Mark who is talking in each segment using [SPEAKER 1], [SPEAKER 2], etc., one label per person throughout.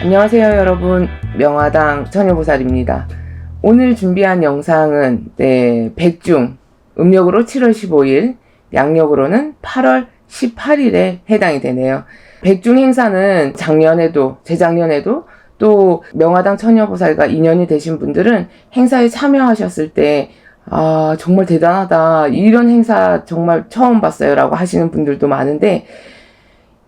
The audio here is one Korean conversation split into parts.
[SPEAKER 1] 안녕하세요 여러분, 명화당 처녀보살입니다. 오늘 준비한 영상은 백중, 음력으로 7월 15일, 양력으로는 8월 18일에 해당이 되네요. 백중 행사는 작년에도, 재작년에도 또 명화당 처녀보살과 인연이 되신 분들은 행사에 참여하셨을 때 정말 대단하다, 이런 행사 정말 처음 봤어요 라고 하시는 분들도 많은데,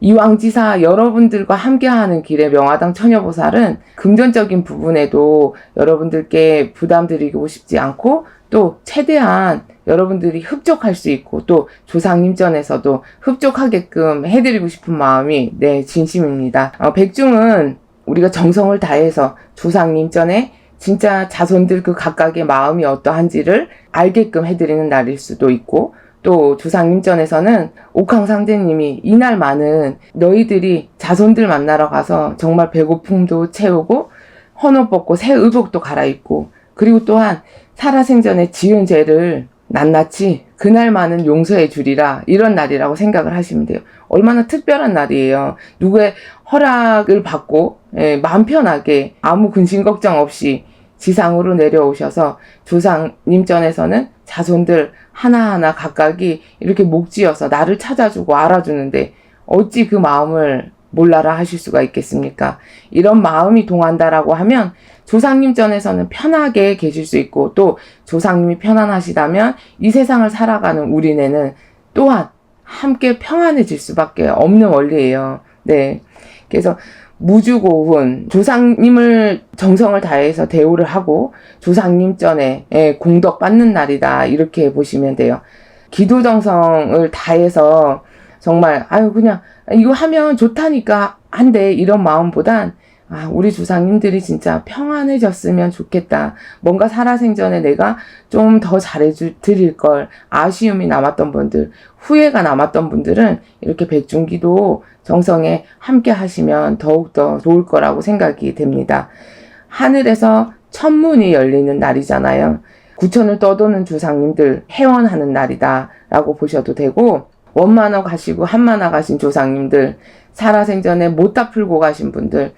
[SPEAKER 1] 이왕지사 여러분들과 함께하는 길에 명화당 처녀보살은 금전적인 부분에도 여러분들께 부담드리고 싶지 않고, 또 최대한 여러분들이 흡족할 수 있고, 또 조상님전에서도 흡족하게끔 해드리고 싶은 마음이 진심입니다. 백중은 우리가 정성을 다해서 조상님전에 진짜 자손들 그 각각의 마음이 어떠한지를 알게끔 해드리는 날일 수도 있고, 또 조상님전에서는 옥황상제님이 이날만은 너희들이 자손들 만나러 가서 정말 배고픔도 채우고 헌옷 벗고 새 의복도 갈아입고, 그리고 또한 살아생전에 지은 죄를 낱낱이 그날만은 용서해 주리라, 이런 날이라고 생각을 하시면 돼요. 얼마나 특별한 날이에요. 누구의 허락을 받고 마음 편하게 아무 근심 걱정 없이 지상으로 내려오셔서 조상님전에서는 자손들 하나하나 각각이 이렇게 목지어서 나를 찾아주고 알아주는데 어찌 그 마음을 몰라라 하실 수가 있겠습니까? 이런 마음이 동한다라고 하면 조상님전에서는 편하게 계실 수 있고, 또 조상님이 편안하시다면 이 세상을 살아가는 우리네는 또한 함께 평안해질 수밖에 없는 원리예요. 그래서 무주고훈, 조상님을 정성을 다해서 대우를 하고 조상님전에 공덕 받는 날이다, 이렇게 보시면 돼요. 기도 정성을 다해서 정말 그냥 이거 하면 좋다니까 한데, 이런 마음보단 우리 조상님들이 진짜 평안해졌으면 좋겠다, 뭔가 살아생전에 내가 좀 더 잘해드릴 걸, 아쉬움이 남았던 분들, 후회가 남았던 분들은 이렇게 백중기도 정성에 함께 하시면 더욱더 좋을 거라고 생각이 됩니다. 하늘에서 천문이 열리는 날이잖아요. 구천을 떠도는 조상님들 회원하는 날이다 라고 보셔도 되고, 원만화 가시고 한만화 가신 조상님들, 살아생전에 못다 풀고 가신 분들,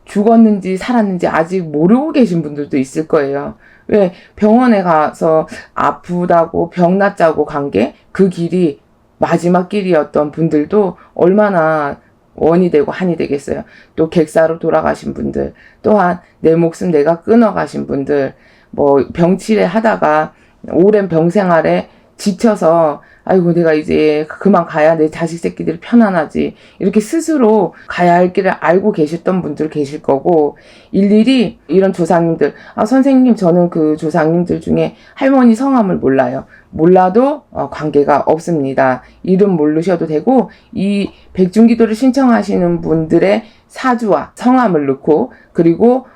[SPEAKER 1] 죽었는지 살았는지 아직 모르고 계신 분들도 있을 거예요. 왜? 병원에 가서 아프다고 병 낫자고 간 게 그 길이 마지막 길이었던 분들도 얼마나 원이 되고 한이 되겠어요. 또 객사로 돌아가신 분들, 또한 내 목숨 내가 끊어가신 분들, 병치레 하다가 오랜 병생활에 지쳐서 아이고 내가 이제 그만 가야 내 자식 새끼들이 편안하지, 이렇게 스스로 가야 할 길을 알고 계셨던 분들 계실 거고, 일일이 이런 조상님들, 선생님 저는 그 조상님들 중에 할머니 성함을 몰라요. 몰라도 관계가 없습니다. 이름 모르셔도 되고, 이 백중기도를 신청하시는 분들의 사주와 성함을 넣고, 그리고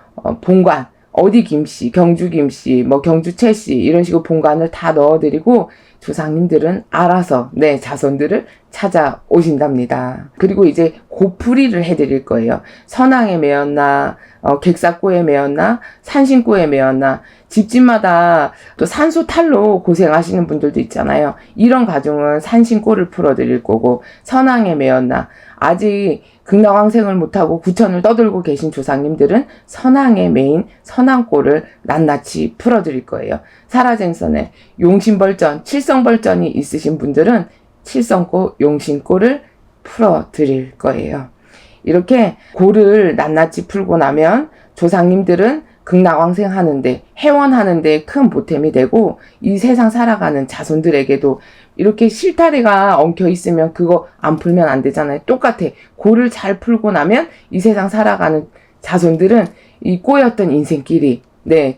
[SPEAKER 1] 본관, 어디 김씨, 경주 김씨, 경주 최씨, 이런 식으로 본관을 다 넣어드리고 조상님들은 알아서 자손들을 찾아오신답니다. 그리고 이제 고풀이를 해드릴 거예요. 선왕에 매었나, 객사꼬에 매었나, 산신꼬에 매었나, 집집마다 또 산소탈로 고생하시는 분들도 있잖아요. 이런 가정은 산신꼬를 풀어드릴 거고, 선왕에 매었나, 아직 극락왕생을 못하고 구천을 떠들고 계신 조상님들은 선왕에 매인 선왕꼬를 낱낱이 풀어드릴 거예요. 살아생전에 용신벌전, 칠성벌전이 있으신 분들은 칠성꼬, 용신꼬를 풀어드릴 거예요. 이렇게 고를 낱낱이 풀고 나면 조상님들은 극락왕생하는데, 회원하는데 큰 보탬이 되고, 이 세상 살아가는 자손들에게도 이렇게 실타래가 엉켜 있으면 그거 안 풀면 안 되잖아요. 똑같아. 고를 잘 풀고 나면 이 세상 살아가는 자손들은 이 꼬였던 인생길이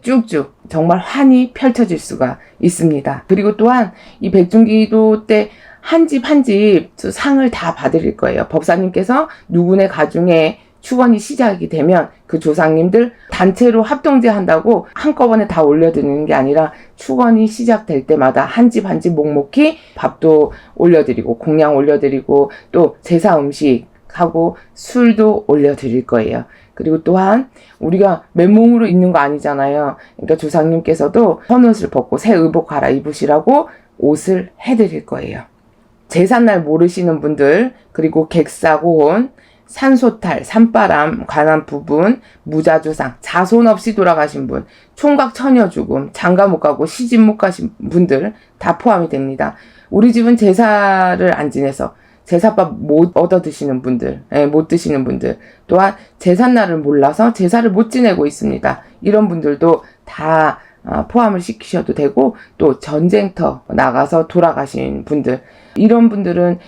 [SPEAKER 1] 쭉쭉 정말 환히 펼쳐질 수가 있습니다. 그리고 또한 이 백중기도 때 한 집 한 집 상을 다 받으릴 거예요. 법사님께서 누구네 가중에 축원이 시작이 되면 그 조상님들 단체로 합동제 한다고 한꺼번에 다 올려드리는 게 아니라, 축원이 시작될 때마다 한 집 한 집 묵묵히 밥도 올려드리고 공양 올려드리고 또 제사 음식하고 술도 올려드릴 거예요. 그리고 또한 우리가 맨몸으로 있는 거 아니잖아요. 그러니까 조상님께서도 헌옷을 벗고 새 의복 갈아입으시라고 옷을 해드릴 거예요. 제삿날 모르시는 분들, 그리고 객사고혼, 산소탈, 산바람 관한 부분, 무자조상, 자손 없이 돌아가신 분, 총각 처녀 죽음, 장가 못 가고 시집 못 가신 분들 다 포함이 됩니다. 우리 집은 제사를 안 지내서 제사밥 못 얻어 드시는 분들, 못 드시는 분들, 또한 제삿날을 몰라서 제사를 못 지내고 있습니다. 이런 분들도 다 포함을 시키셔도 되고, 또 전쟁터 나가서 돌아가신 분들, 이런 분들은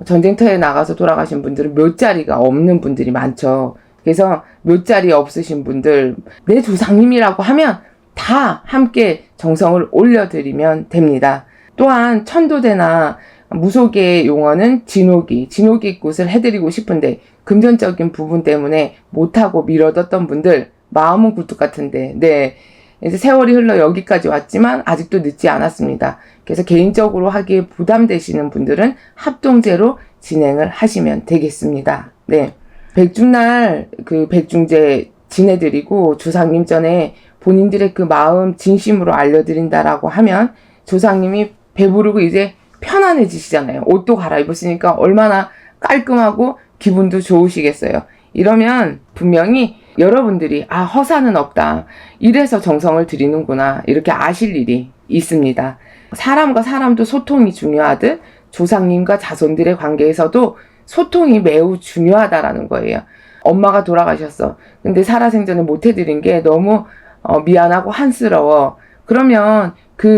[SPEAKER 1] 전쟁터에 나가서 돌아가신 분들은 묘자리가 없는 분들이 많죠. 그래서 묘자리 없으신 분들, 내 조상님이라고 하면 다 함께 정성을 올려드리면 됩니다. 또한 천도대나 무속의 용어는 진호기 꽃을 해드리고 싶은데 금전적인 부분 때문에 못하고 미뤄뒀던 분들, 마음은 굴뚝 같은데, 네, 이제 세월이 흘러 여기까지 왔지만 아직도 늦지 않았습니다. 그래서 개인적으로 하기에 부담되시는 분들은 합동제로 진행을 하시면 되겠습니다. 네. 백중날 그 백중제 지내드리고 조상님 전에 본인들의 그 마음 진심으로 알려드린다라고 하면 조상님이 배부르고 이제 편안해지시잖아요. 옷도 갈아입으시니까 얼마나 깔끔하고 기분도 좋으시겠어요. 이러면 분명히 여러분들이 허사는 없다, 이래서 정성을 드리는구나, 이렇게 아실 일이 있습니다. 사람과 사람도 소통이 중요하듯 조상님과 자손들의 관계에서도 소통이 매우 중요하다라는 거예요. 엄마가 돌아가셨어. 근데 살아생전에 못 해드린 게 너무 미안하고 한스러워. 그러면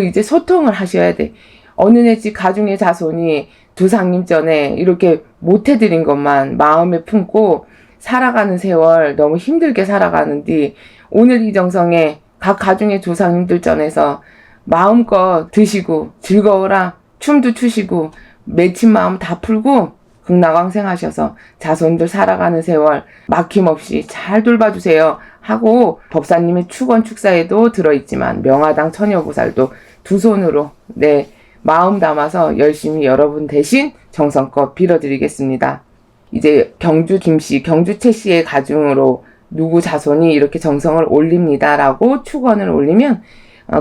[SPEAKER 1] 이제 소통을 하셔야 돼. 어느 네 집 가중의 자손이 조상님 전에 이렇게 못 해드린 것만 마음에 품고 살아가는 세월 너무 힘들게 살아가는데, 오늘 이 정성에 각 가중의 조상님들 전에서 마음껏 드시고 즐거워라, 춤도 추시고 맺힌 마음 다 풀고 극락왕생하셔서 자손들 살아가는 세월 막힘없이 잘 돌봐주세요 하고, 법사님의 축원 축사에도 들어있지만 명화당 처녀보살도 두 손으로 마음 담아서 열심히 여러분 대신 정성껏 빌어드리겠습니다. 이제 경주 김씨, 경주 최씨의 가중으로 누구 자손이 이렇게 정성을 올립니다라고 축원을 올리면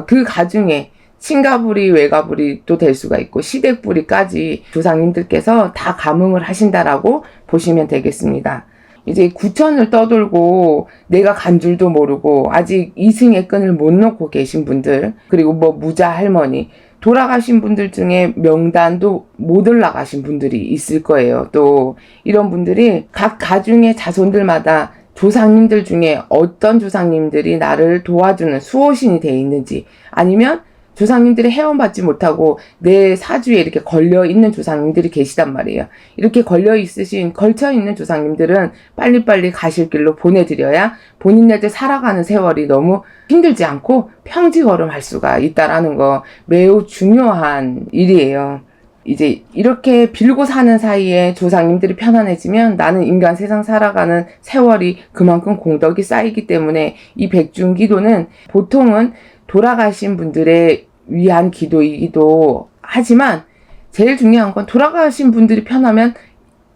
[SPEAKER 1] 그 가중에 친가불이 외가불이 또 될 수가 있고 시댁불이까지 조상님들께서 다 감응을 하신다라고 보시면 되겠습니다. 이제 구천을 떠돌고 내가 간 줄도 모르고 아직 이승의 끈을 못 놓고 계신 분들, 그리고 무자 할머니, 돌아가신 분들 중에 명단도 못 올라가신 분들이 있을 거예요. 또 이런 분들이 각 가중의 자손들마다 조상님들 중에 어떤 조상님들이 나를 도와주는 수호신이 되어 있는지, 아니면 조상님들이 회원받지 못하고 내 사주에 이렇게 걸려있는 조상님들이 계시단 말이에요. 이렇게 걸려있으신, 걸쳐있는 조상님들은 빨리빨리 가실 길로 보내드려야 본인네들 살아가는 세월이 너무 힘들지 않고 평지걸음할 수가 있다라는 거 매우 중요한 일이에요. 이제 이렇게 빌고 사는 사이에 조상님들이 편안해지면 나는 인간 세상 살아가는 세월이 그만큼 공덕이 쌓이기 때문에 이 백중기도는 보통은 돌아가신 분들의 위한 기도이기도 하지만 제일 중요한 건 돌아가신 분들이 편하면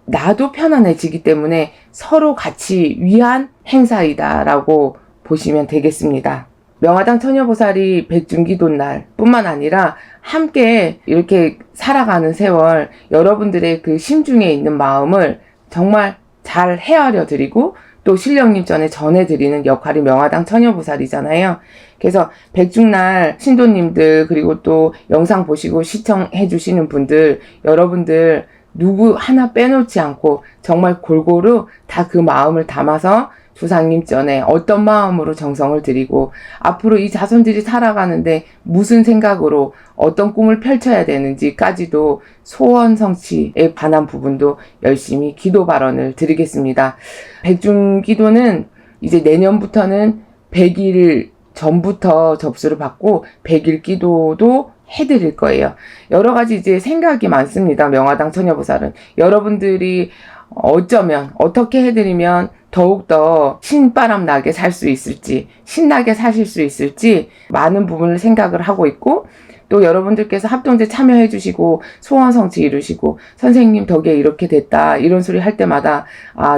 [SPEAKER 1] 나도 편안해지기 때문에 서로 같이 위한 행사이다라고 보시면 되겠습니다. 명화당 처녀보살이 백중기도날 뿐만 아니라 함께 이렇게 살아가는 세월 여러분들의 그 심중에 있는 마음을 정말 잘 헤아려 드리고 또 신령님 전에 전해드리는 역할이 명화당 처녀보살이잖아요. 그래서 백중날 신도님들, 그리고 또 영상 보시고 시청해 주시는 분들, 여러분들 누구 하나 빼놓지 않고 정말 골고루 다 그 마음을 담아서 조상님 전에 어떤 마음으로 정성을 드리고 앞으로 이 자손들이 살아가는데 무슨 생각으로 어떤 꿈을 펼쳐야 되는지까지도 소원 성취에 관한 부분도 열심히 기도 발언을 드리겠습니다. 백중기도는 이제 내년부터는 100일 전부터 접수를 받고 100일 기도도 해드릴 거예요. 여러 가지 이제 생각이 많습니다. 명화당 처녀보살은 여러분들이 어쩌면 어떻게 해드리면 더욱더 신바람 나게 살 수 있을지, 신나게 사실 수 있을지 많은 부분을 생각을 하고 있고, 또 여러분들께서 합동제 참여해 주시고 소원 성취 이루시고 선생님 덕에 이렇게 됐다 이런 소리 할 때마다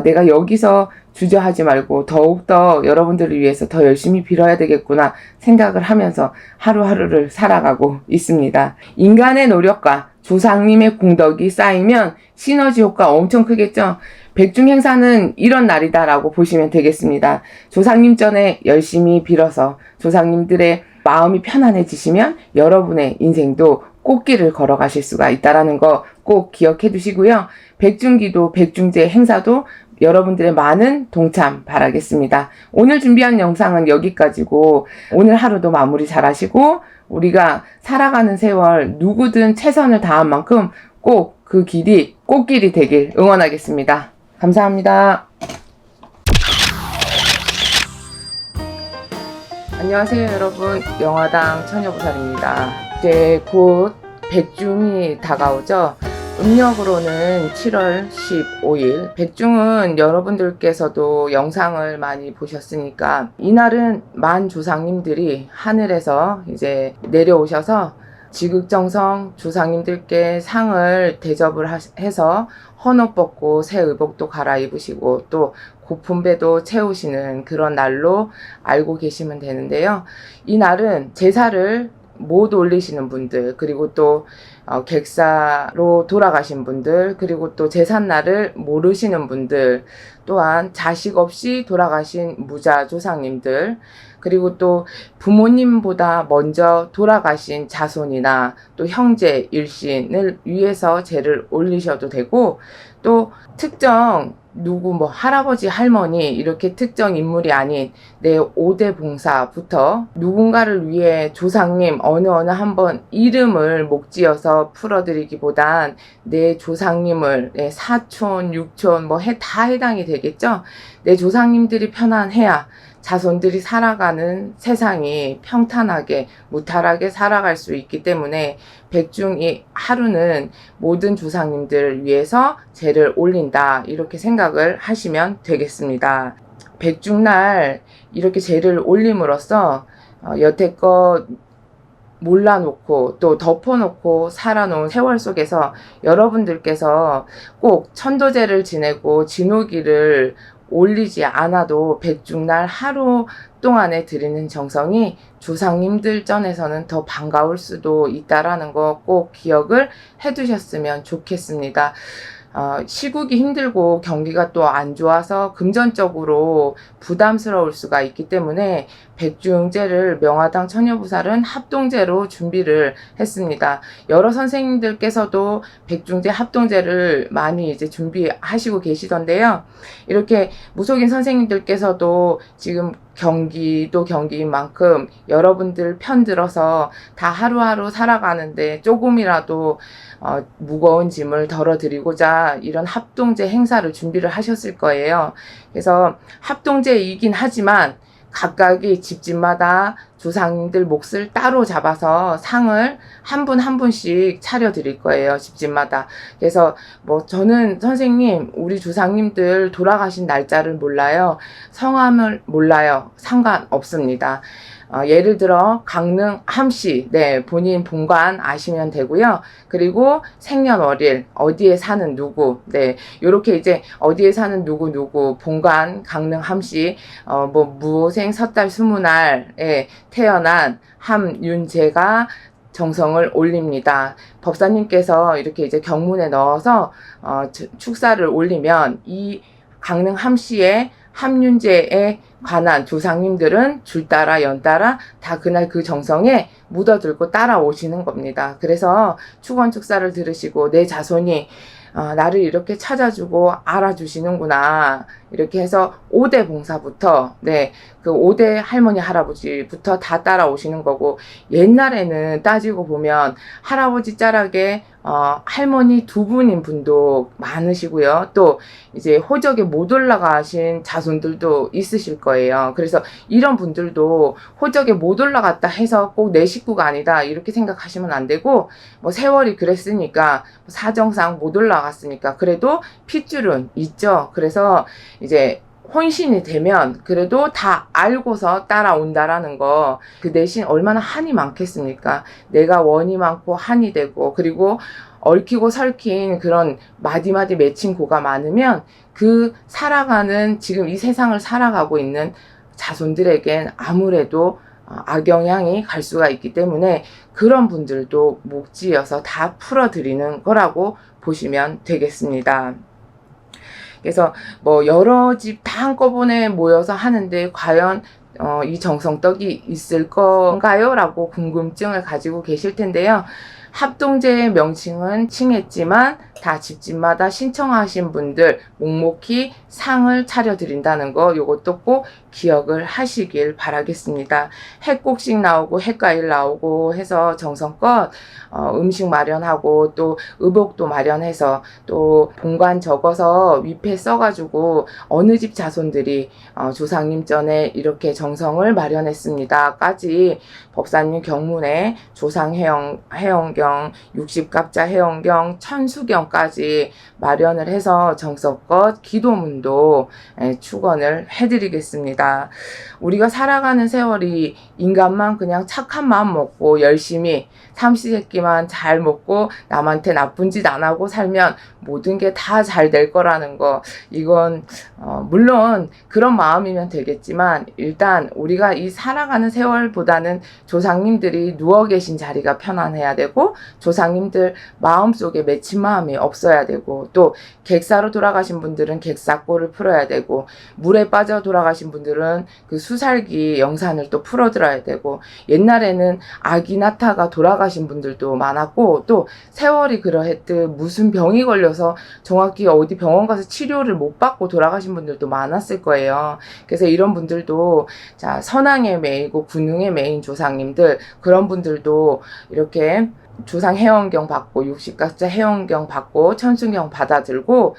[SPEAKER 1] 내가 여기서 주저하지 말고 더욱더 여러분들을 위해서 더 열심히 빌어야 되겠구나 생각을 하면서 하루하루를 살아가고 있습니다. 인간의 노력과 조상님의 공덕이 쌓이면 시너지 효과 엄청 크겠죠. 백중 행사는 이런 날이다라고 보시면 되겠습니다. 조상님 전에 열심히 빌어서 조상님들의 마음이 편안해지시면 여러분의 인생도 꽃길을 걸어가실 수가 있다라는 거 꼭 기억해 두시고요. 백중기도 백중제 행사도 여러분들의 많은 동참 바라겠습니다. 오늘 준비한 영상은 여기까지고 오늘 하루도 마무리 잘 하시고 우리가 살아가는 세월 누구든 최선을 다한 만큼 꼭 그 길이 꽃길이 되길 응원하겠습니다. 감사합니다. 안녕하세요 여러분, 영화당 처녀보살입니다. 이제 곧 백중이 다가오죠. 음력으로는 7월 15일. 백중은 여러분들께서도 영상을 많이 보셨으니까 이날은 만 조상님들이 하늘에서 이제 내려오셔서 지극정성 조상님들께 상을 대접을 해서 헌옷 벗고 새 의복도 갈아입으시고 또 고픈 배도 채우시는 그런 날로 알고 계시면 되는데요. 이 날은 제사를 못 올리시는 분들, 그리고 또 객사로 돌아가신 분들, 그리고 또 제삿날을 모르시는 분들, 또한 자식 없이 돌아가신 무자 조상님들, 그리고 또 부모님보다 먼저 돌아가신 자손이나 또 형제, 일신을 위해서 제를 올리셔도 되고, 또 특정 누구 할아버지 할머니 이렇게 특정 인물이 아닌 내 5대 봉사부터 누군가를 위해 조상님 어느 한번 이름을 목지어서 풀어드리기보단 내 조상님을 내 사촌, 육촌 다 해당이 되겠죠. 내 조상님들이 편안해야 자손들이 살아가는 세상이 평탄하게 무탈하게 살아갈 수 있기 때문에 백중이 하루는 모든 조상님들을 위해서 제를 올린다 이렇게 생각을 하시면 되겠습니다. 백중날 이렇게 제를 올림으로써 여태껏 몰라놓고 또 덮어놓고 살아놓은 세월 속에서 여러분들께서 꼭 천도제를 지내고 진호기를 올리지 않아도 백중날 하루 동안에 드리는 정성이 조상님들 전에서는 더 반가울 수도 있다라는 거 꼭 기억을 해두셨으면 좋겠습니다. 시국이 힘들고 경기가 또 안 좋아서 금전적으로 부담스러울 수가 있기 때문에 백중제를 명화당 처녀보살은 합동제로 준비를 했습니다. 여러 선생님들께서도 백중제 합동제를 많이 이제 준비하시고 계시던데요. 이렇게 무속인 선생님들께서도 지금 경기도 경기인 만큼 여러분들 편들어서 다 하루하루 살아가는데 조금이라도 무거운 짐을 덜어드리고자 이런 합동제 행사를 준비를 하셨을 거예요. 그래서 합동제이긴 하지만 각각이 집집마다 조상님들 몫을 따로 잡아서 상을 한 분 한 분씩 차려드릴 거예요. 집집마다. 그래서 저는 선생님 우리 조상님들 돌아가신 날짜를 몰라요. 성함을 몰라요. 상관없습니다. 예를 들어 강릉 함씨 본인 본관 아시면 되고요. 그리고 생년월일 어디에 사는 누구 요렇게 이제 어디에 사는 누구 본관 강릉 함씨 무생 섣달 20날에 태어난 함윤재가 정성을 올립니다. 법사님께서 이렇게 이제 경문에 넣어서 축사를 올리면 이 강릉 함씨의 함윤재에 관한 조상님들은 줄 따라 연 따라 다 그날 그 정성에 묻어들고 따라오시는 겁니다. 그래서 축원 축사를 들으시고 내 자손이 나를 이렇게 찾아주고 알아주시는구나 이렇게 해서 5대 봉사부터 그 5대 할머니 할아버지부터 다 따라오시는 거고, 옛날에는 따지고 보면 할아버지 자락에 할머니 2분인 분도 많으시고요. 또 이제 호적에 못 올라가신 자손들도 있으실 거예요. 그래서 이런 분들도 호적에 못 올라갔다 해서 꼭 내 식구가 아니다 이렇게 생각하시면 안 되고, 세월이 그랬으니까 사정상 못 올라갔으니까 그래도 핏줄은 있죠. 그래서 이제 혼신이 되면 그래도 다 알고서 따라온다라는 거, 그 대신 얼마나 한이 많겠습니까? 내가 원이 많고 한이 되고, 그리고 얽히고 설킨 그런 마디마디 맺힌 고가 많으면 그 살아가는 지금 이 세상을 살아가고 있는 자손들에겐 아무래도 악영향이 갈 수가 있기 때문에 그런 분들도 목지어서 다 풀어드리는 거라고 보시면 되겠습니다. 그래서 뭐 여러 집 다 한꺼번에 모여서 하는데 과연 이 정성떡이 있을 건가요? 라고 궁금증을 가지고 계실 텐데요. 합동제의 명칭은 칭했지만 다 집집마다 신청하신 분들 묵묵히 상을 차려드린다는 거 요것도 꼭 기억을 하시길 바라겠습니다. 햇곡식 나오고 햇과일 나오고 해서 정성껏 음식 마련하고 또 의복도 마련해서 또 본관 적어서 위패 써가지고 어느 집 자손들이 조상님 전에 이렇게 정성을 마련했습니다 까지 법사님 경문에 조상해영경, 60갑자 해영경, 천수경까지 마련을 해서 정성껏 기도문도 축원을 해드리겠습니다. 우리가 살아가는 세월이 인간만 그냥 착한 마음 먹고 열심히 삼시세끼만 잘 먹고 남한테 나쁜 짓 안 하고 살면 모든 게 다 잘 될 거라는 거, 이건 물론 그런 마음이면 되겠지만 일단 우리가 이 살아가는 세월보다는 조상님들이 누워 계신 자리가 편안해야 되고 조상님들 마음속에 맺힌 마음이 없어야 되고 또 객사로 돌아가신 분들은 객사골을 풀어야 되고 물에 빠져 돌아가신 분들은 그 수살기 영산을 또 풀어들어야 되고 옛날에는 아기 낳다가 돌아가신 분들도 많았고 또 세월이 그러했듯 무슨 병이 걸려서 정확히 어디 병원 가서 치료를 못 받고 돌아가신 분들도 많았을 거예요. 그래서 이런 분들도 자 선왕의 매이고 군웅의 매인 조상님들 그런 분들도 이렇게 조상 해원경 받고 60각자 해원경 받고 천수경 받아들고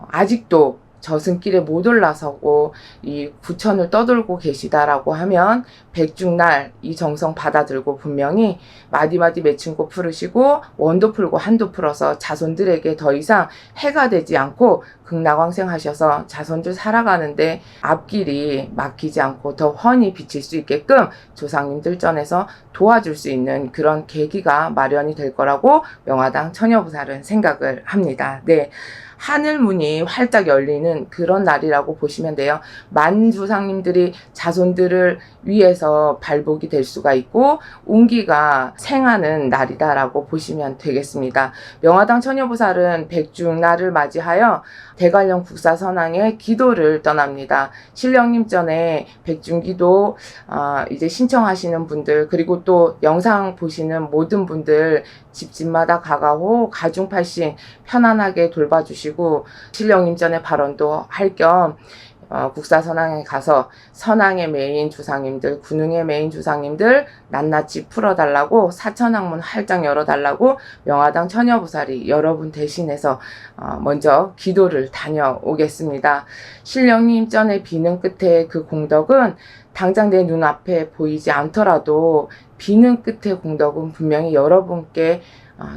[SPEAKER 1] 아직도 저승길에 못 올라서고 이 구천을 떠돌고 계시다라고 하면 백중날 이 정성 받아들고 분명히 마디마디 맺힌 꽃 풀으시고 원도 풀고 한도 풀어서 자손들에게 더 이상 해가 되지 않고 극락왕생 하셔서 자손들 살아가는데 앞길이 막히지 않고 더 훤히 비칠 수 있게끔 조상님들 전에서 도와줄 수 있는 그런 계기가 마련이 될 거라고 명화당 처녀부살은 생각을 합니다. 네. 하늘문이 활짝 열리는 그런 날이라고 보시면 돼요. 만조상님들이 자손들을 위해서 발복이 될 수가 있고 운기가 생하는 날이다라고 보시면 되겠습니다. 명화당 처녀부살은 백중날을 맞이하여 대관령 국사선왕의 기도를 떠납니다. 신령님 전에 백중기도 이제 신청하시는 분들 그리고 또 영상 보시는 모든 분들 집집마다 가가고 가중팔신 편안하게 돌봐주시고 신령님 전에 발언도 할 겸 국사선왕에 가서 선왕의 메인 조상님들, 군웅의 메인 조상님들 낱낱이 풀어달라고 사천왕문 활짝 열어달라고 명화당 처녀부살이 여러분 대신해서 먼저 기도를 다녀오겠습니다. 신령님 전에 비는 끝에 그 공덕은 당장 내 눈앞에 보이지 않더라도 비는 끝의 공덕은 분명히 여러분께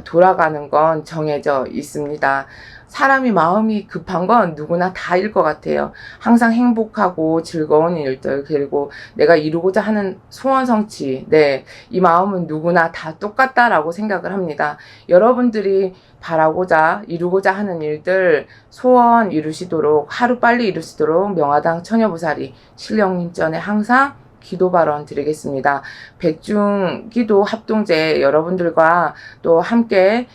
[SPEAKER 1] 돌아가는 건 정해져 있습니다. 사람이 마음이 급한 건 누구나 다일 것 같아요. 항상 행복하고 즐거운 일들 그리고 내가 이루고자 하는 소원 성취 이 마음은 누구나 다 똑같다라고 생각을 합니다. 여러분들이 바라고자 이루고자 하는 일들 소원 이루시도록 하루빨리 이루시도록 명화당 처녀부살이 신령님 전에 항상 기도 발언 드리겠습니다. 백중기도 합동제 여러분들과 또 함께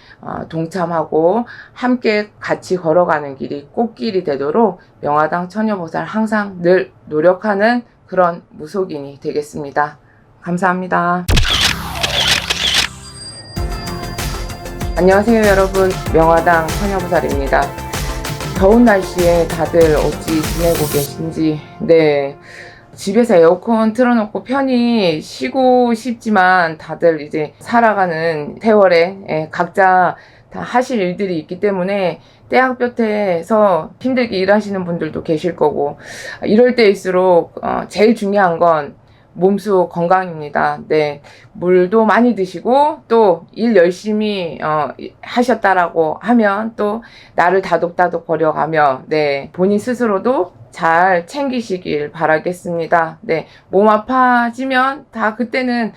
[SPEAKER 1] 동참하고 함께 같이 걸어가는 길이 꽃길이 되도록 명화당 처녀보살 항상 늘 노력하는 그런 무속인이 되겠습니다. 감사합니다. 안녕하세요 여러분, 명화당 처녀보살입니다. 더운 날씨에 다들 어찌 지내고 계신지 집에서 에어컨 틀어놓고 편히 쉬고 싶지만 다들 이제 살아가는 세월에 각자 다 하실 일들이 있기 때문에 떼학볕에서 힘들게 일하시는 분들도 계실 거고 이럴 때일수록 제일 중요한 건 몸속 건강입니다. 물도 많이 드시고 또 일 열심히 하셨다라고 하면 또 나를 다독다독 거려가며 본인 스스로도 잘 챙기시길 바라겠습니다. 몸 아파지면 다 그때는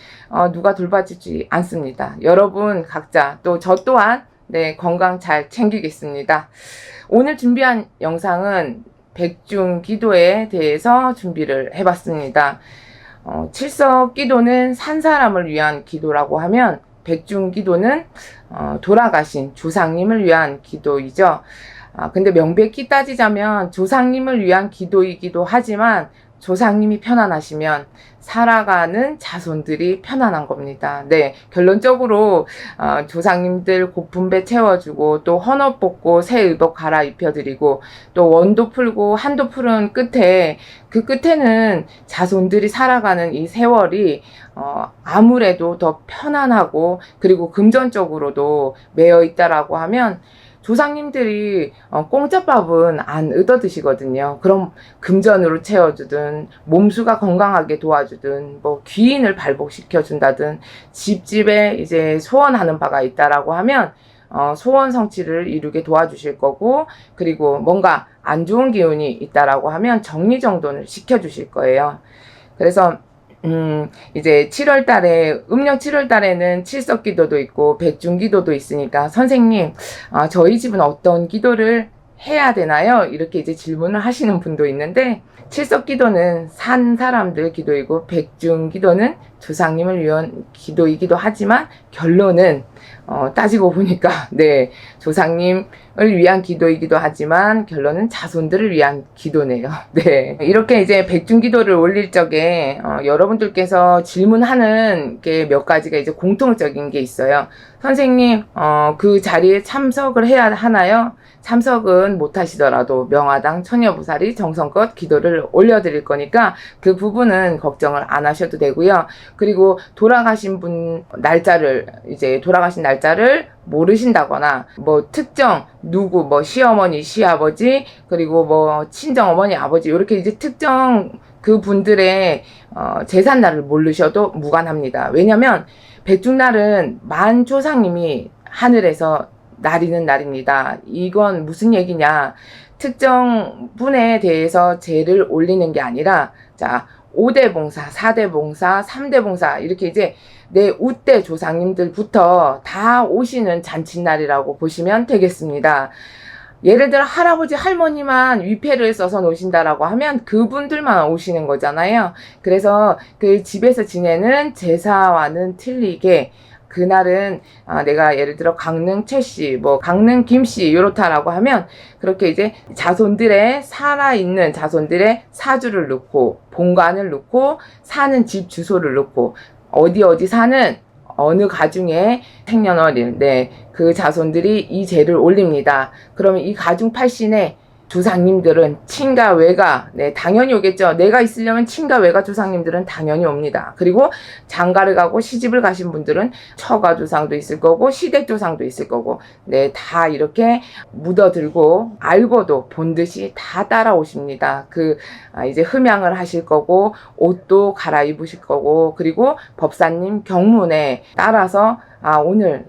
[SPEAKER 1] 누가 돌봐주지 않습니다. 여러분 각자 또 저 또한 건강 잘 챙기겠습니다. 오늘 준비한 영상은 백중기도에 대해서 준비를 해봤습니다. 칠석 기도는 산 사람을 위한 기도라고 하면 백중 기도는 돌아가신 조상님을 위한 기도이죠. 근데 명백히 따지자면 조상님을 위한 기도이기도 하지만 조상님이 편안하시면 살아가는 자손들이 편안한 겁니다. 네, 결론적으로 조상님들 고픈 배 채워주고 또 헌옷 벗고 새 의복 갈아입혀드리고 또 원도 풀고 한도 푸른 끝에 그 끝에는 자손들이 살아가는 이 세월이 아무래도 더 편안하고 그리고 금전적으로도 매여 있다라고 하면 조상님들이 공짜밥은 안 얻어 드시거든요. 그럼 금전으로 채워주든 몸수가 건강하게 도와주든 뭐 귀인을 발복시켜 준다든 집집에 이제 소원하는 바가 있다라고 하면 소원 성취를 이루게 도와주실 거고, 그리고 뭔가 안 좋은 기운이 있다라고 하면 정리정돈을 시켜주실 거예요. 그래서 이제 7월 달에, 음력 7월 달에는 칠석 기도도 있고, 백중 기도도 있으니까, 선생님, 저희 집은 어떤 기도를 해야 되나요? 이렇게 이제 질문을 하시는 분도 있는데, 칠석 기도는 산 사람들 기도이고, 백중 기도는 조상님을 위한 기도이기도 하지만, 결론은, 따지고 보니까, 네, 조상님을 위한 기도이기도 하지만, 결론은 자손들을 위한 기도네요. 네. 이렇게 이제 백중 기도를 올릴 적에, 여러분들께서 질문하는 게 몇 가지가 이제 공통적인 게 있어요. 선생님, 그 자리에 참석을 해야 하나요? 참석은 못 하시더라도 명화당 처녀보살이 정성껏 기도를 올려드릴 거니까 그 부분은 걱정을 안 하셔도 되고요. 그리고 돌아가신 분 돌아가신 날짜를 모르신다거나 뭐 특정 누구 뭐 시어머니 시아버지 그리고 뭐 친정 어머니 아버지 이렇게 이제 특정 그 분들의 재산 날을 모르셔도 무관합니다. 왜냐면 백중날은 만조상님이 하늘에서 날이는 날입니다. 이건 무슨 얘기냐? 특정 분에 대해서 제를 올리는 게 아니라, 자, 5대 봉사, 4대 봉사, 3대 봉사, 이렇게 이제 내 우대 조상님들부터 다 오시는 잔칫날이라고 보시면 되겠습니다. 예를 들어 할아버지 할머니만 위패를 써서 노신다라고 하면 그분들만 오시는 거잖아요. 그래서 그 집에서 지내는 제사와는 틀리게 그날은 내가 예를 들어 강릉 최씨, 뭐 강릉 김씨 이렇다라고 하면 그렇게 이제 자손들의 살아있는 자손들의 사주를 넣고 본관을 넣고 사는 집 주소를 넣고 어디 사는 어느 가중에 생년월일, 네, 그 자손들이 이 제를 올립니다. 그러면 이 가중 팔신에 조상님들은 친가 외가, 네, 당연히 오겠죠. 내가 있으려면 친가 외가 조상님들은 당연히 옵니다. 그리고 장가를 가고 시집을 가신 분들은 처가 조상도 있을 거고 시댁 조상도 있을 거고, 네, 다 이렇게 묻어들고 알고도 본듯이 다 따라오십니다. 이제 흠양을 하실 거고 옷도 갈아입으실 거고, 그리고 법사님 경문에 따라서 오늘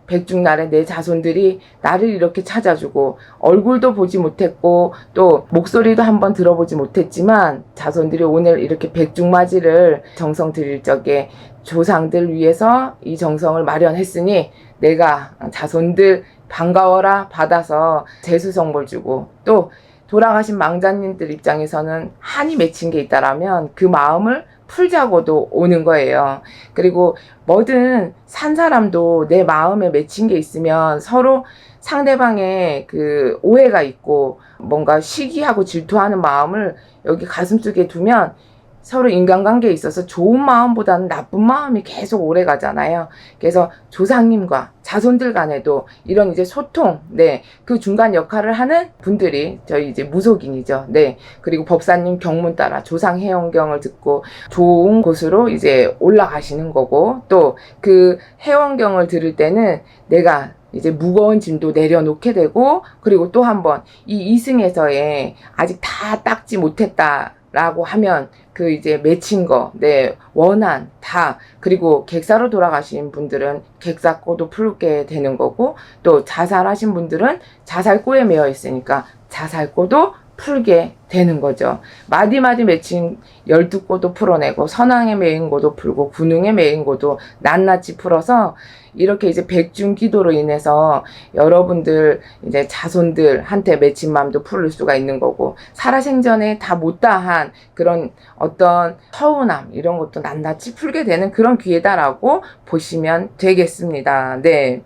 [SPEAKER 1] 백중날에 내 자손들이 나를 이렇게 찾아주고 얼굴도 보지 못했고 또 목소리도 한번 들어보지 못했지만 자손들이 오늘 이렇게 백중맞이를 정성 드릴 적에 조상들 위해서 이 정성을 마련했으니 내가 자손들 반가워라 받아서 재수성물 주고, 또 돌아가신 망자님들 입장에서는 한이 맺힌 게 있다라면 그 마음을 풀자고도 오는 거예요. 그리고 뭐든 산 사람도 내 마음에 맺힌 게 있으면 서로 상대방의 그 오해가 있고 뭔가 시기하고 질투하는 마음을 여기 가슴속에 두면 서로 인간관계에 있어서 좋은 마음보다는 나쁜 마음이 계속 오래 가잖아요. 그래서 조상님과 자손들 간에도 이런 이제 소통, 네, 그 중간 역할을 하는 분들이 저희 이제 무속인이죠. 네, 그리고 법사님 경문 따라 조상 해원경을 듣고 좋은 곳으로 이제 올라가시는 거고, 또 그 해원경을 들을 때는 내가 이제 무거운 짐도 내려놓게 되고, 그리고 또 한번 이 이승에서의 아직 다 닦지 못했다 라고 하면 그 이제 맺힌 거, 네, 원한 다, 그리고 객사로 돌아가신 분들은 객사꼬도 풀게 되는 거고, 또 자살하신 분들은 자살꼬에 매여 있으니까 자살꼬도 풀게 되는 거죠. 마디마디 맺힌 12꼬도 풀어내고 선왕에 매인 꼬도 풀고 군웅에 매인 꼬도 낱낱이 풀어서 이렇게 이제 백중기도로 인해서 여러분들 이제 자손들한테 맺힌 마음도 풀을 수가 있는 거고, 살아생전에 다 못다한 그런 어떤 서운함 이런 것도 낱낱이 풀게 되는 그런 기회다라고 보시면 되겠습니다. 네.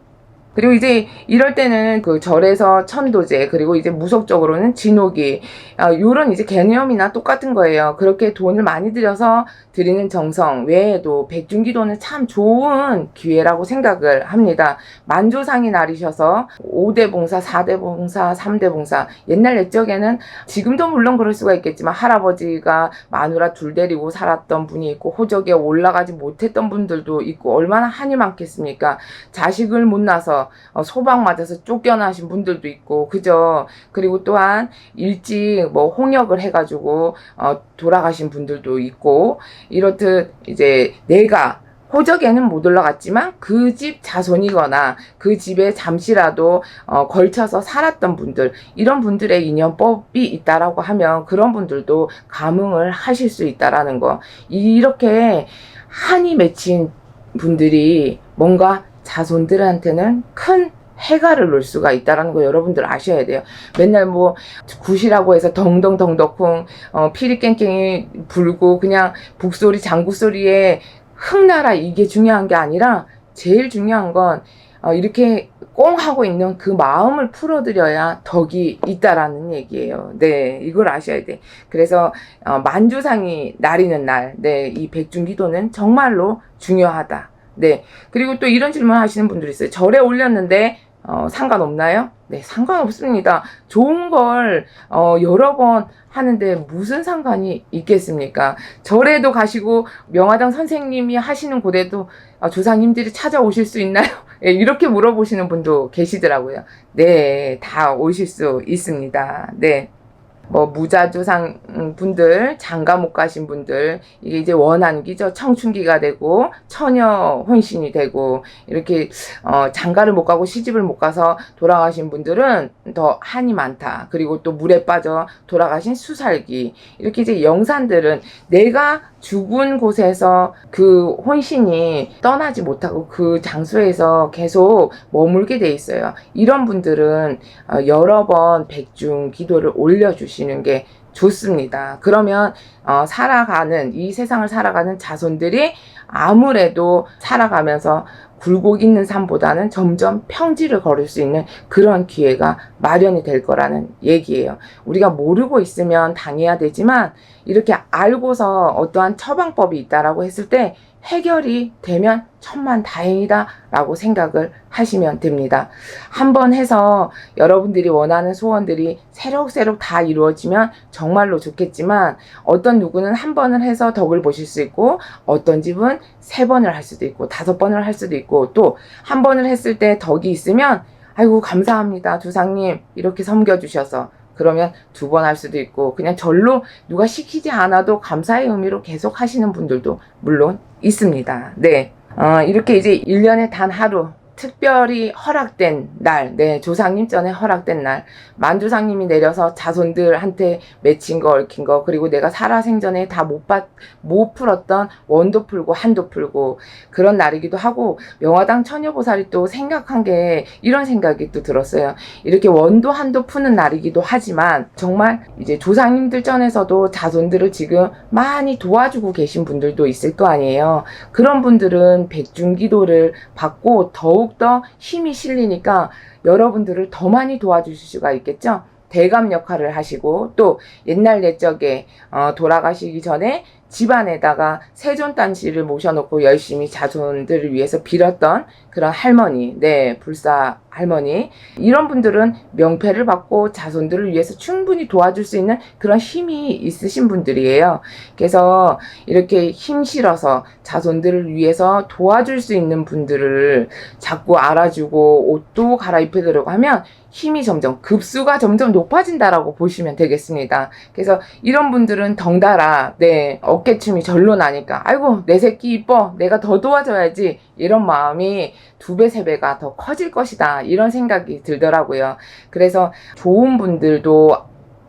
[SPEAKER 1] 그리고 이제 이럴 때는 그 절에서 천도제, 그리고 이제 무속적으로는 진옥이, 요런 이제 개념이나 똑같은 거예요. 그렇게 돈을 많이 들여서 드리는 정성 외에도 백중기도는 참 좋은 기회라고 생각을 합니다. 만조상이 날이셔서 5대 봉사, 4대 봉사, 3대 봉사, 옛날 옛적에는 지금도 물론 그럴 수가 있겠지만 할아버지가 마누라 둘 데리고 살았던 분이 있고 호적에 올라가지 못했던 분들도 있고 얼마나 한이 많겠습니까? 자식을 못 낳아서 소방 맞아서 쫓겨나신 분들도 있고, 그죠? 그리고 또한 일찍 뭐 홍역을 해가지고 돌아가신 분들도 있고, 이렇듯 이제 내가 호적에는 못 올라갔지만 그 집 자손이거나 그 집에 잠시라도 걸쳐서 살았던 분들, 이런 분들의 인연법이 있다라고 하면 그런 분들도 감흥을 하실 수 있다라는 거. 이렇게 한이 맺힌 분들이 뭔가 자손들한테는 큰 해가를 놓을 수가 있다라는 거 여러분들 아셔야 돼요. 맨날 뭐 굿이라고 해서 덩덩덩덕쿵 피리깽깽이 불고 그냥 북소리 장구소리에 흥나라 이게 중요한 게 아니라 제일 중요한 건 이렇게 꽁 하고 있는 그 마음을 풀어드려야 덕이 있다라는 얘기예요. 네, 이걸 아셔야 돼. 그래서 만주상이 나리는 날, 네, 이 백중기도는 정말로 중요하다. 네. 그리고 또 이런 질문 하시는 분들이 있어요. 절에 올렸는데 상관없나요? 네, 상관없습니다. 좋은 걸 여러 번 하는데 무슨 상관이 있겠습니까? 절에도 가시고 명화당 선생님이 하시는 곳에도 조상님들이 찾아오실 수 있나요? 네, 이렇게 물어보시는 분도 계시더라고요. 네, 다 오실 수 있습니다. 네. 뭐 무자조상 분들, 장가 못 가신 분들, 이게 이제 원한기죠. 청춘기가 되고 처녀 혼신이 되고, 이렇게 장가를 못 가고 시집을 못 가서 돌아가신 분들은 더 한이 많다. 그리고 또 물에 빠져 돌아가신 수살기, 이렇게 이제 영산들은 내가 죽은 곳에서 그 혼신이 떠나지 못하고 그 장소에서 계속 머물게 돼 있어요. 이런 분들은 여러 번 백중 기도를 올려주시는 게 좋습니다. 그러면 살아가는 이 세상을 살아가는 자손들이 아무래도 살아가면서 굴곡 있는 삶보다는 점점 평지를 걸을 수 있는 그런 기회가 마련이 될 거라는 얘기예요. 우리가 모르고 있으면 당해야 되지만 이렇게 알고서 어떠한 처방법이 있다라고 했을 때 해결이 되면 천만다행이다 라고 생각을 하시면 됩니다. 한번 해서 여러분들이 원하는 소원들이 새록새록 다 이루어지면 정말로 좋겠지만, 어떤 누구는 한 번을 해서 덕을 보실 수 있고, 어떤 집은 3번을 할 수도 있고 5번을 할 수도 있고, 또 한 번을 했을 때 덕이 있으면 아이고 감사합니다 조상님 이렇게 섬겨주셔서, 그러면 2번 할 수도 있고, 그냥 절로 누가 시키지 않아도 감사의 의미로 계속 하시는 분들도 물론 있습니다. 네. 이렇게 이제 1년에 단 하루 특별히 허락된 날, 네, 조상님 전에 허락된 날, 만조상님이 내려서 자손들한테 맺힌 거, 얽힌 거, 그리고 내가 살아생전에 다 못 풀었던 원도 풀고 한도 풀고 그런 날이기도 하고, 명화당 처녀보살이 또 생각한 게 이런 생각이 또 들었어요. 이렇게 원도 한도 푸는 날이기도 하지만 정말 이제 조상님들 전에서도 자손들을 지금 많이 도와주고 계신 분들도 있을 거 아니에요. 그런 분들은 백중기도를 받고 더욱더 힘이 실리니까 여러분들을 더 많이 도와주실 수가 있겠죠. 대감 역할을 하시고, 또 옛날 옛적에 돌아가시기 전에 집안에다가 세존단씨를 모셔놓고 열심히 자손들을 위해서 빌었던 그런 할머니, 네, 불사 할머니, 이런 분들은 명패를 받고 자손들을 위해서 충분히 도와줄 수 있는 그런 힘이 있으신 분들이에요. 그래서 이렇게 힘 실어서 자손들을 위해서 도와줄 수 있는 분들을 자꾸 알아주고 옷도 갈아입히려고 하면 힘이 점점, 급수가 점점 높아진다라고 보시면 되겠습니다. 그래서 이런 분들은 덩달아, 네, 어깨춤이 절로 나니까 아이고 내 새끼 이뻐, 내가 더 도와줘야지, 이런 마음이 2배 3배가 더 커질 것이다, 이런 생각이 들더라고요. 그래서 좋은 분들도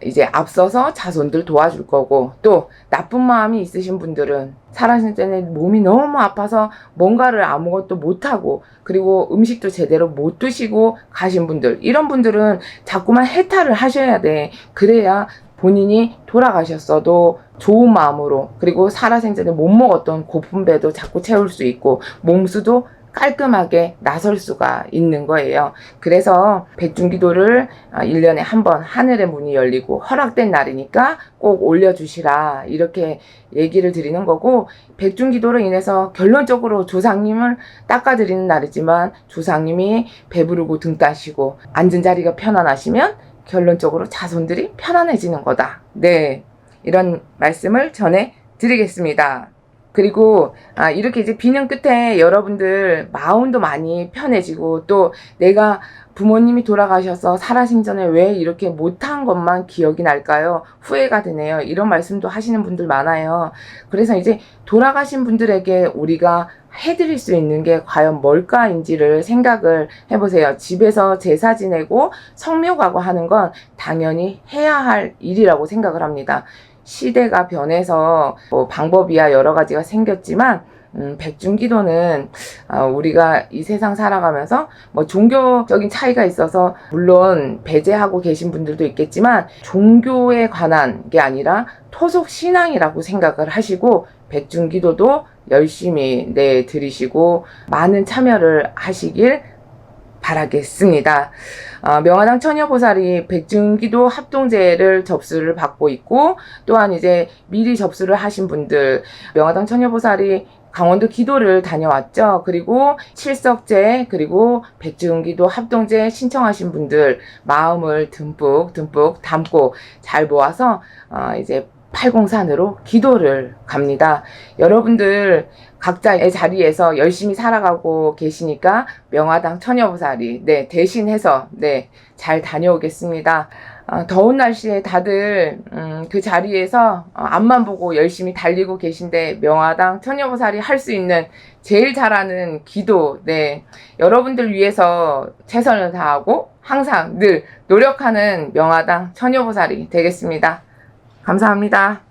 [SPEAKER 1] 이제 앞서서 자손들 도와줄 거고, 또 나쁜 마음이 있으신 분들은 살아신 때는 몸이 너무 아파서 뭔가를 아무것도 못하고, 그리고 음식도 제대로 못 드시고 가신 분들, 이런 분들은 자꾸만 해탈을 하셔야 돼. 그래야 본인이 돌아가셨어도 좋은 마음으로, 그리고 살아생전에 못 먹었던 고픈 배도 자꾸 채울 수 있고 몸수도 깔끔하게 나설 수가 있는 거예요. 그래서 백중기도를 1년에 한 번 하늘의 문이 열리고 허락된 날이니까 꼭 올려주시라, 이렇게 얘기를 드리는 거고, 백중기도로 인해서 결론적으로 조상님을 닦아드리는 날이지만, 조상님이 배부르고 등 따시고 앉은 자리가 편안하시면 결론적으로 자손들이 편안해지는 거다. 네, 이런 말씀을 전해 드리겠습니다. 그리고 이렇게 이제 비는 끝에 여러분들 마음도 많이 편해지고, 또 내가 부모님이 돌아가셔서 살아생전에 왜 이렇게 못한 것만 기억이 날까요? 후회가 되네요. 이런 말씀도 하시는 분들 많아요. 그래서 이제 돌아가신 분들에게 우리가 해드릴 수 있는 게 과연 뭘까인지를 생각을 해보세요. 집에서 제사 지내고 성묘 가고 하는 건 당연히 해야 할 일이라고 생각을 합니다. 시대가 변해서 방법이야 여러 가지가 생겼지만, 백중기도는 우리가 이 세상 살아가면서 종교적인 차이가 있어서 물론 배제하고 계신 분들도 있겠지만, 종교에 관한 게 아니라 토속 신앙이라고 생각을 하시고 백중기도도 열심히 드리시고 많은 참여를 하시길 바라겠습니다. 명화당 처녀보살이 백중기도 합동제를 접수를 받고 있고, 또한 이제 미리 접수를 하신 분들, 명화당 처녀보살이 강원도 기도를 다녀왔죠. 그리고 칠석제, 그리고 백중기도 합동제 신청하신 분들 마음을 듬뿍 담고 잘 모아서 이제 팔공산으로 기도를 갑니다. 여러분들 각자의 자리에서 열심히 살아가고 계시니까 명화당 처녀보살이 대신해서 잘 다녀오겠습니다. 더운 날씨에 다들 그 자리에서 앞만 보고 열심히 달리고 계신데, 명화당 처녀보살이 할 수 있는 제일 잘하는 기도, 여러분들 위해서 최선을 다하고 항상 늘 노력하는 명화당 처녀보살이 되겠습니다. 감사합니다.